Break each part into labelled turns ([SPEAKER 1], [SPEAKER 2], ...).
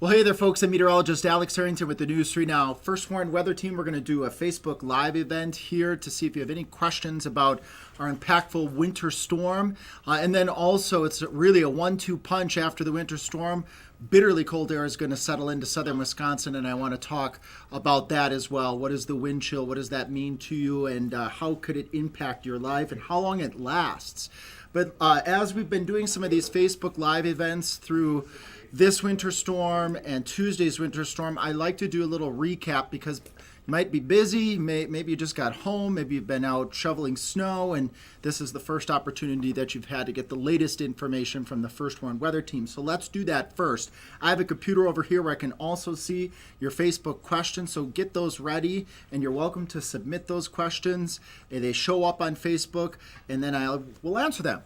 [SPEAKER 1] Well, hey there, folks. I'm meteorologist Alex Harrington with the News 3 Now. First Warn Weather Team, we're going to do a Facebook Live event here to see if you have any questions about our impactful winter storm. And then also, it's really a 1-2 punch after the winter storm. Bitterly cold air is going to settle into southern Wisconsin, and I want to talk about that as well. What is the wind chill? What does that mean to you? And how could it impact your life and how long it lasts? But as we've been doing some of these Facebook Live events through this winter storm and Tuesday's winter storm, I like to do a little recap because you might be busy, maybe you just got home, maybe you've been out shoveling snow, and this is the first opportunity that you've had to get the latest information from the First Warn Weather Team. So let's do that first. I have a computer over here where I can also see your Facebook questions, so get those ready, and you're welcome to submit those questions. They show up on Facebook, and then I will answer them.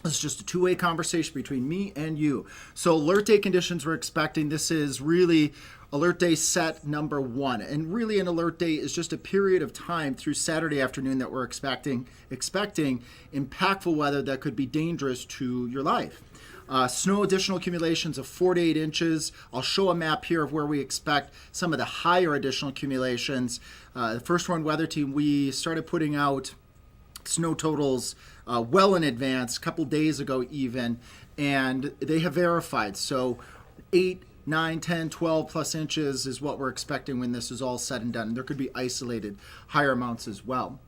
[SPEAKER 1] It's just a two-way conversation between me and you. So alert day conditions we're expecting. This is really alert day set number 1. And really an alert day is just a period of time through Saturday afternoon that we're expecting impactful weather that could be dangerous to your life. Snow additional accumulations of 4 to 8 inches. I'll show a map here of where we expect some of the higher additional accumulations. The First Warn Weather Team, we started putting out snow totals well in advance, a couple days ago even, and they have verified. So 8, 9, 10, 12 plus inches is what we're expecting when this is all said and done. There could be isolated higher amounts as well.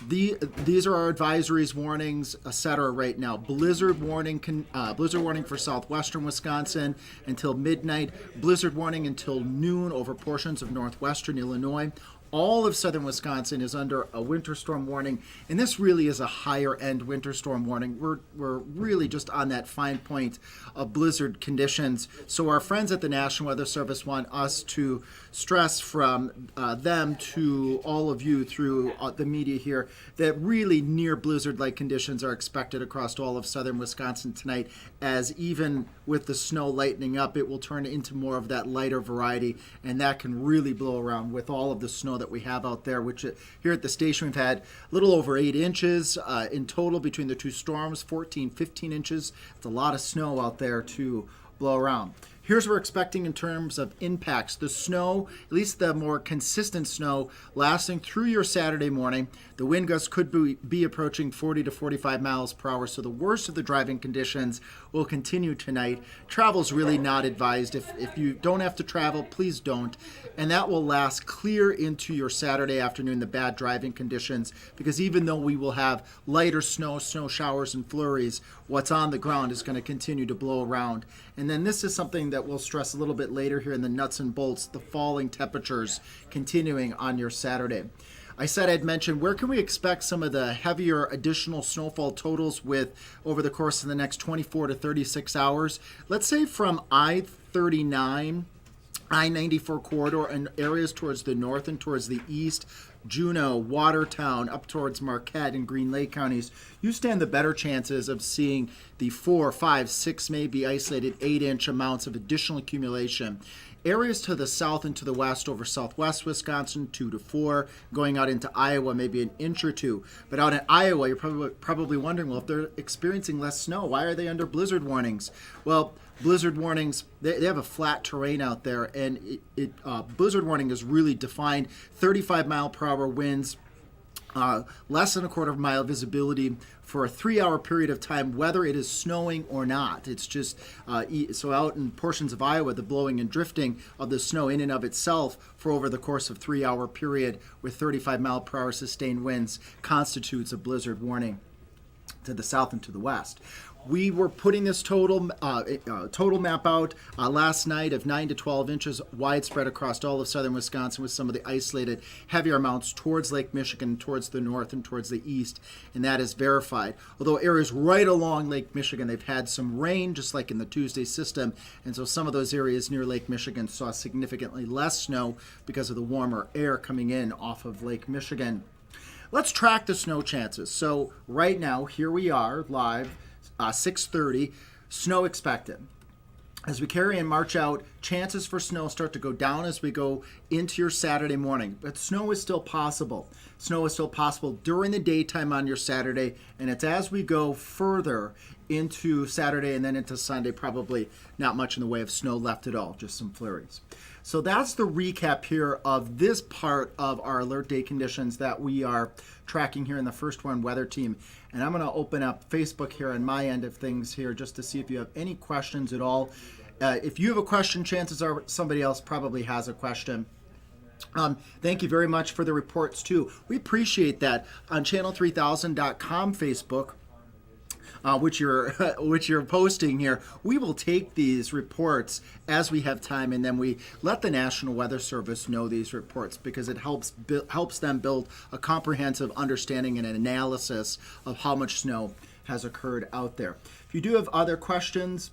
[SPEAKER 1] These are our advisories, warnings, etc. right now. Blizzard warning for southwestern Wisconsin until midnight. Blizzard warning until noon over portions of northwestern Illinois. All of southern Wisconsin is under a winter storm warning, and this really is a higher end winter storm warning. We're really just on that fine point of blizzard conditions. So our friends at the National Weather Service want us to stress from them to all of you through the media here that really near blizzard-like conditions are expected across all of southern Wisconsin tonight, as even with the snow lightening up, it will turn into more of that lighter variety, and that can really blow around with all of the snow that we have out there, which here at the station we've had a little over 8 inches in total between the two storms, 14, 15 inches. It's a lot of snow out there to blow around. Here's what we're expecting in terms of impacts. The snow, at least the more consistent snow, lasting through your Saturday morning. The wind gusts could be approaching 40 to 45 miles per hour, so the worst of the driving conditions will continue tonight. Travel is really not advised. If you don't have to travel, please don't. And that will last clear into your Saturday afternoon, the bad driving conditions, because even though we will have lighter snow showers and flurries, what's on the ground is going to continue to blow around. And then this is something that we'll stress a little bit later here in the nuts and bolts, the falling temperatures continuing on your Saturday. I said I'd mention where can we expect some of the heavier additional snowfall totals with over the course of the next 24 to 36 hours. Let's say from I-39, I-94 corridor and areas towards the north and towards the east, Juneau, Watertown, up towards Marquette and Green Lake counties, you stand the better chances of seeing the 4, 5, 6, maybe isolated 8-inch amounts of additional accumulation. Areas to the south and to the west over southwest Wisconsin, 2 to 4. Going out into Iowa, maybe an inch or 2. But out in Iowa, you're probably wondering, well, if they're experiencing less snow, why are they under blizzard warnings? Well, blizzard warnings, they have a flat terrain out there, and blizzard warning is really defined 35 mile per hour winds, less than a quarter of a mile visibility for a 3-hour period of time, whether it is snowing or not. It's just, so out in portions of Iowa, the blowing and drifting of the snow in and of itself for over the course of 3-hour period with 35 mile per hour sustained winds constitutes a blizzard warning to the south and to the west. We were putting this total map out last night of 9 to 12 inches widespread across all of southern Wisconsin with some of the isolated heavier amounts towards Lake Michigan, towards the north and towards the east, and that is verified. Although areas right along Lake Michigan, they've had some rain, just like in the Tuesday system, and so some of those areas near Lake Michigan saw significantly less snow because of the warmer air coming in off of Lake Michigan. Let's track the snow chances. So right now, here we are live, 6:30, snow expected. As we carry and march out, chances for snow start to go down as we go into your Saturday morning. But snow is still possible. Snow is still possible during the daytime on your Saturday, and it's as we go further into Saturday and then into Sunday. Probably not much in the way of snow left at all, just some flurries. So that's the recap here of this part of our alert day conditions that we are tracking here in the First Warn Weather Team. And I'm going to open up Facebook here on my end of things here just to see if you have any questions at all. If you have a question, chances are somebody else probably has a question. Thank you very much for the reports too. We appreciate that. On channel3000.com Facebook, which you're posting here, we will take these reports as we have time, and then we let the National Weather Service know these reports because it helps them build a comprehensive understanding and an analysis of how much snow has occurred out there. If you do have other questions,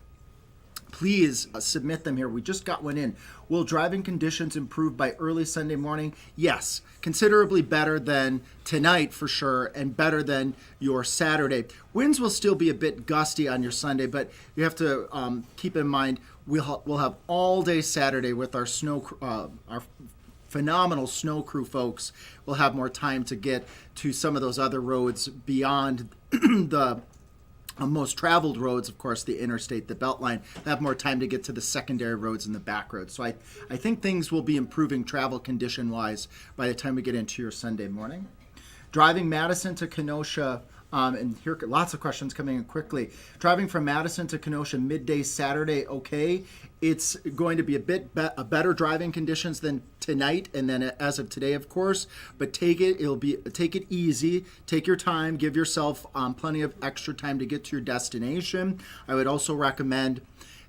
[SPEAKER 1] please submit them here. We just got one in. Will driving conditions improve by early Sunday morning? Yes, considerably better than tonight for sure, and better than your Saturday. Winds will still be a bit gusty on your Sunday, but you have to keep in mind we'll have all day Saturday with our our phenomenal snow crew folks. We'll have more time to get to some of those other roads beyond the most traveled roads, of course, the interstate, the Beltline. They have more time to get to the secondary roads and the back roads. So I think things will be improving travel condition-wise by the time we get into your Sunday morning. Driving Madison to Kenosha, and here lots of questions coming in quickly. Driving from Madison to Kenosha midday Saturday, okay. It's going to be a bit better driving conditions than tonight, and then as of today, of course. But take it easy, take your time, give yourself plenty of extra time to get to your destination. I would also recommend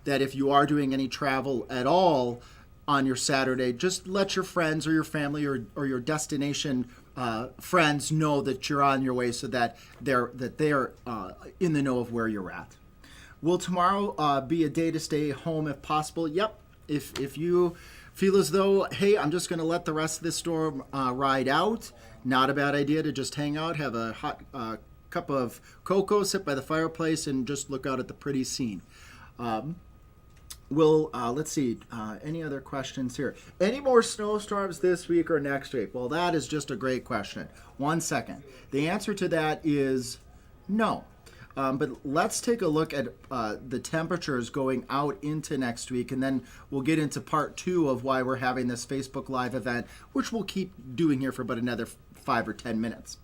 [SPEAKER 1] that if you are doing any travel at all on your Saturday, just let your friends or your family or your destination friends know that you're on your way, so that they're in the know of where you're at. Will tomorrow be a day to stay home if possible? Yep. If you feel as though, hey, I'm just going to let the rest of this storm ride out, not a bad idea to just hang out, have a hot cup of cocoa, sit by the fireplace, and just look out at the pretty scene. Let's see, any other questions here? Any more snowstorms this week or next week? Well, that is just a great question. 1 second. The answer to that is no. But let's take a look at the temperatures going out into next week, and then we'll get into part 2 of why we're having this Facebook Live event, which we'll keep doing here for about another 5 or 10 minutes.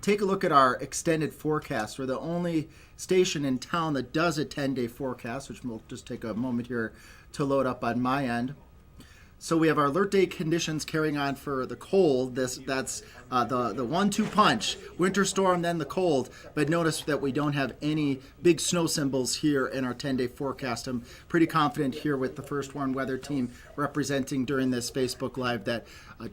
[SPEAKER 1] Take a look at our extended forecast. We're the only station in town that does a 10-day forecast, which will just take a moment here to load up on my end. So we have our alert day conditions carrying on for the cold. That's the 1-2 punch, winter storm, then the cold. But notice that we don't have any big snow symbols here in our 10-day forecast. I'm pretty confident here with the First Warn Weather Team representing during this Facebook Live that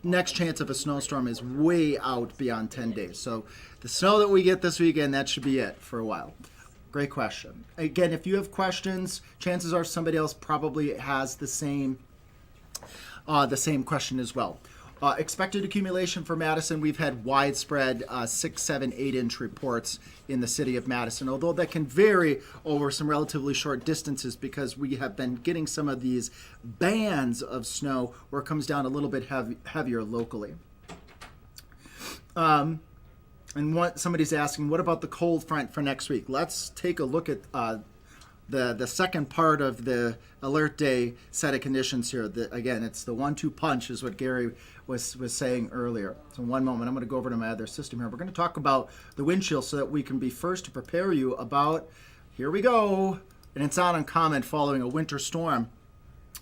[SPEAKER 1] next chance of a snowstorm is way out beyond 10 days. So the snow that we get this weekend, that should be it for a while. Great question. Again, if you have questions, chances are somebody else probably has the same question as well. Expected accumulation for Madison, we've had widespread 6, 7, 8-inch reports in the city of Madison, although that can vary over some relatively short distances because we have been getting some of these bands of snow where it comes down a little bit heavier locally. And somebody's asking, what about the cold front for next week? Let's take a look at the second part of the alert day set of conditions here. Again, it's the 1-2 punch is what Gary was saying earlier. So 1 moment, I'm going to go over to my other system here. We're going to talk about the wind chill so that we can be first to prepare you about, here we go, and it's not uncommon following a winter storm.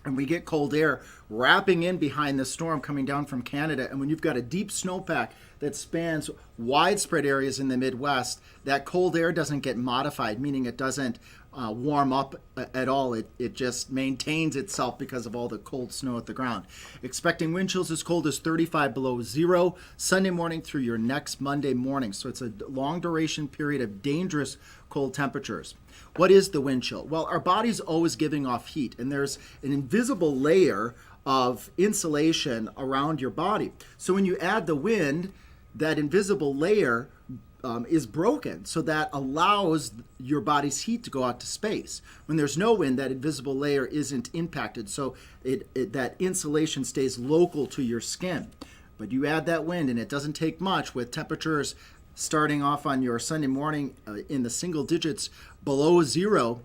[SPEAKER 1] And we get cold air wrapping in behind the storm coming down from Canada. And when you've got a deep snowpack that spans widespread areas in the Midwest, that cold air doesn't get modified, meaning it doesn't warm up at all. It just maintains itself because of all the cold snow at the ground. Expecting wind chills as cold as 35 below zero Sunday morning through your next Monday morning. So it's a long duration period of dangerous cold temperatures. What is the wind chill? Well, our body's always giving off heat, and there's an invisible layer of insulation around your body. So when you add the wind, that invisible layer is broken, so that allows your body's heat to go out to space. When there's no wind, that invisible layer isn't impacted, so that insulation stays local to your skin. But you add that wind, and it doesn't take much with temperatures starting off on your Sunday morning in the single digits below zero.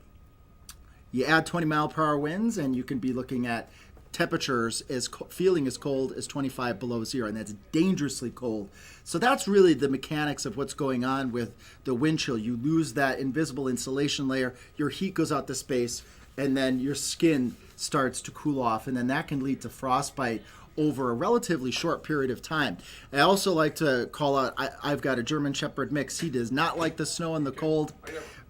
[SPEAKER 1] You add 20-mile-per-hour winds, and you can be looking at temperatures feeling as cold as 25 below zero, and that's dangerously cold. So that's really the mechanics of what's going on with the wind chill. You lose that invisible insulation layer, your heat goes out to space, and then your skin starts to cool off, and then that can lead to frostbite over a relatively short period of time. I also like to call out, I've got a German Shepherd mix. He does not like the snow and the cold,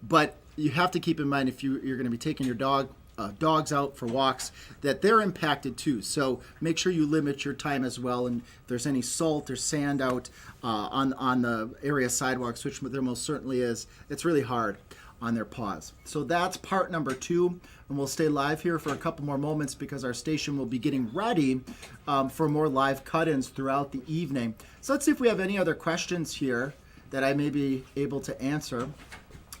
[SPEAKER 1] but you have to keep in mind if you're going to be taking your dogs out for walks, that they're impacted too. So make sure you limit your time as well. And if there's any salt or sand out on the area sidewalks, which there most certainly is, it's really hard on their paws. So that's part number 2. And we'll stay live here for a couple more moments because our station will be getting ready for more live cut-ins throughout the evening. So let's see if we have any other questions here that I may be able to answer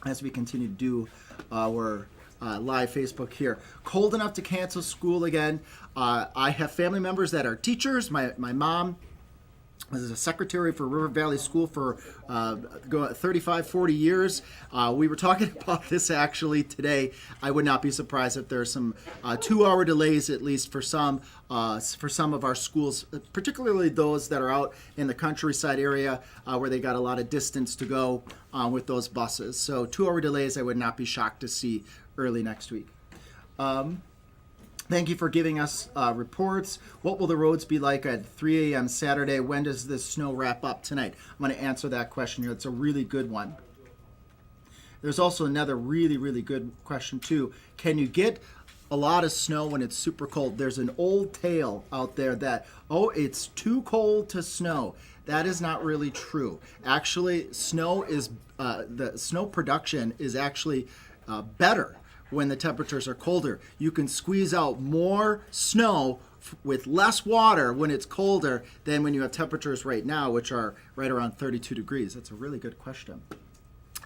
[SPEAKER 1] as we continue to do our live Facebook here. Cold enough to cancel school again. I have family members that are teachers. My mom was a secretary for River Valley School for 35, 40 years. We were talking about this actually today. I would not be surprised if there's some 2-hour delays, at least for some of our schools, particularly those that are out in the countryside area where they got a lot of distance to go with those buses. So 2-hour delays, I would not be shocked to see early next week. Thank you for giving us reports. What will the roads be like at 3 a.m. Saturday? When does this snow wrap up tonight? I'm going to answer that question here. It's a really good one. There's also another really, really good question too. Can you get a lot of snow when it's super cold? There's an old tale out there that, it's too cold to snow. That is not really true. Actually, the snow production is actually better when the temperatures are colder. You can squeeze out more snow with less water when it's colder than when you have temperatures right now, which are right around 32 degrees. That's a really good question.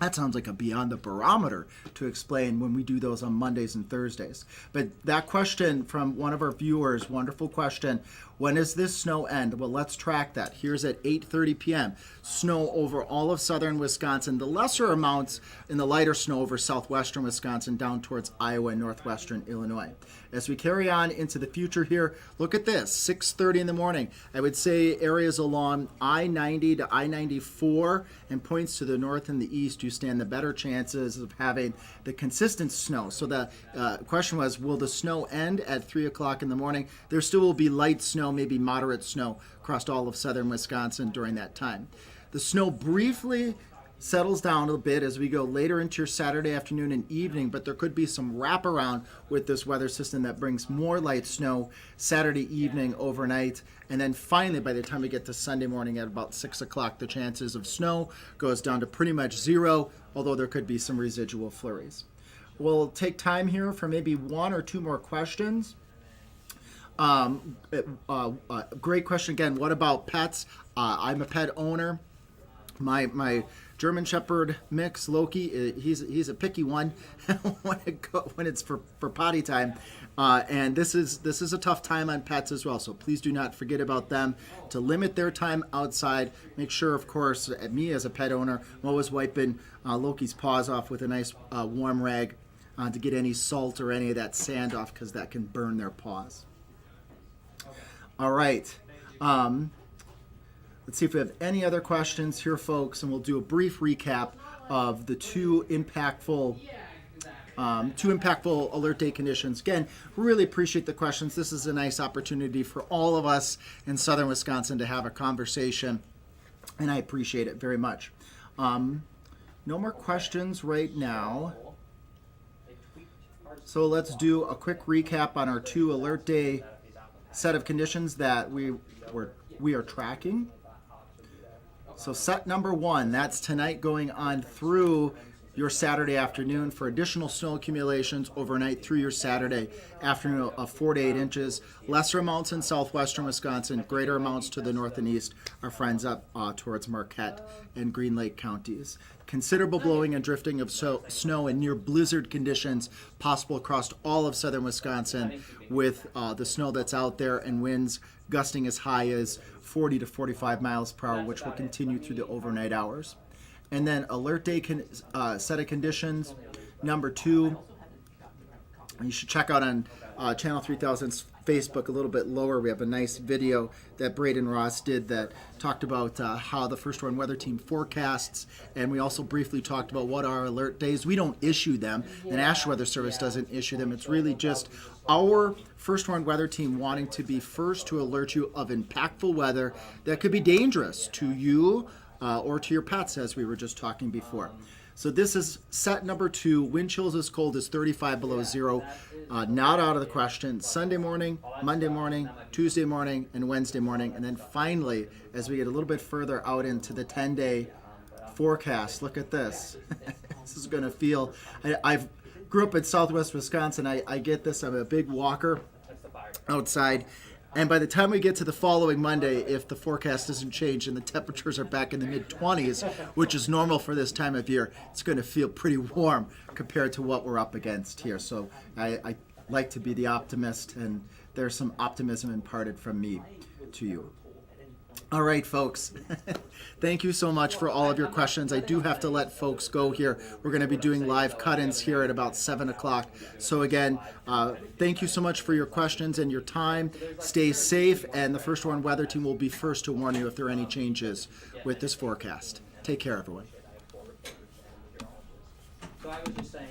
[SPEAKER 1] That sounds like a beyond the barometer to explain when we do those on Mondays and Thursdays. But that question from one of our viewers, wonderful question. When does this snow end? Well, let's track that. Here's at 8:30 p.m. Snow over all of southern Wisconsin. The lesser amounts in the lighter snow over southwestern Wisconsin down towards Iowa and northwestern Illinois. As we carry on into the future here, look at this, 6:30 in the morning. I would say areas along I-90 to I-94 and points to the north and the east, you stand the better chances of having the consistent snow. So the question was, will the snow end at 3 o'clock in the morning? There still will be light snow, maybe moderate snow across all of southern Wisconsin during that time. The snow briefly settles down a bit as we go later into your Saturday afternoon and evening, but there could be some wraparound with this weather system that brings more light snow Saturday evening, overnight, and then finally by the time we get to Sunday morning at about 6 o'clock, the chances of snow goes down to pretty much zero, although there could be some residual flurries. We'll take time here for maybe 1 or 2 more questions. Great question again. What about pets? I'm a pet owner. My German Shepherd mix, Loki, he's a picky one when it's for potty time, and this is a tough time on pets as well. So please do not forget about them, to limit their time outside. Make sure, of course, me as a pet owner, I'm always wiping Loki's paws off with a nice warm rag to get any salt or any of that sand off, because that can burn their paws. All right. Let's see if we have any other questions here, folks, and we'll do a brief recap of the two impactful alert day conditions. Again, really appreciate the questions. This is a nice opportunity for all of us in southern Wisconsin to have a conversation, and I appreciate it very much. No more questions right now. So let's do a quick recap on our 2 alert day set of conditions that we are tracking. So set number 1, that's tonight going on through your Saturday afternoon for additional snow accumulations overnight through your Saturday afternoon of 4 to 8 inches. Lesser amounts in southwestern Wisconsin, greater amounts to the north and east, our friends up towards Marquette and Green Lake counties. Considerable blowing and drifting of snow and near blizzard conditions possible across all of southern Wisconsin, with the snow that's out there and winds gusting as high as 40 to 45 miles per hour, which will continue through the overnight hours. And then alert day set of conditions. Number 2, you should check out on Channel 3000's Facebook a little bit lower. We have a nice video that Braden Ross did that talked about how the First Warn Weather Team forecasts, and we also briefly talked about what are alert days. We don't issue them. The National Weather Service doesn't issue them. It's really just our First Warn Weather Team wanting to be first to alert you of impactful weather that could be dangerous to you or to your pets, as we were just talking before. So this is set number 2. Wind chills as cold as 35 below zero. Not out of the question. Sunday morning, Monday morning, Tuesday morning, and Wednesday morning. And then finally, as we get a little bit further out into the 10-day forecast, look at this. This is going to feel... I grew up in southwest Wisconsin. I get this. I'm a big walker outside. And by the time we get to the following Monday, if the forecast doesn't change and the temperatures are back in the mid-20s, which is normal for this time of year, it's going to feel pretty warm compared to what we're up against here. So I like to be the optimist, and there's some optimism imparted from me to you. All right, folks. Thank you so much for all of your questions. I do have to let folks go here. We're going to be doing live cut-ins here at about 7 o'clock. So again, thank you so much for your questions and your time. Stay safe, and the First Warn Weather Team will be first to warn you if there are any changes with this forecast. Take care, everyone.
[SPEAKER 2] So I was just saying,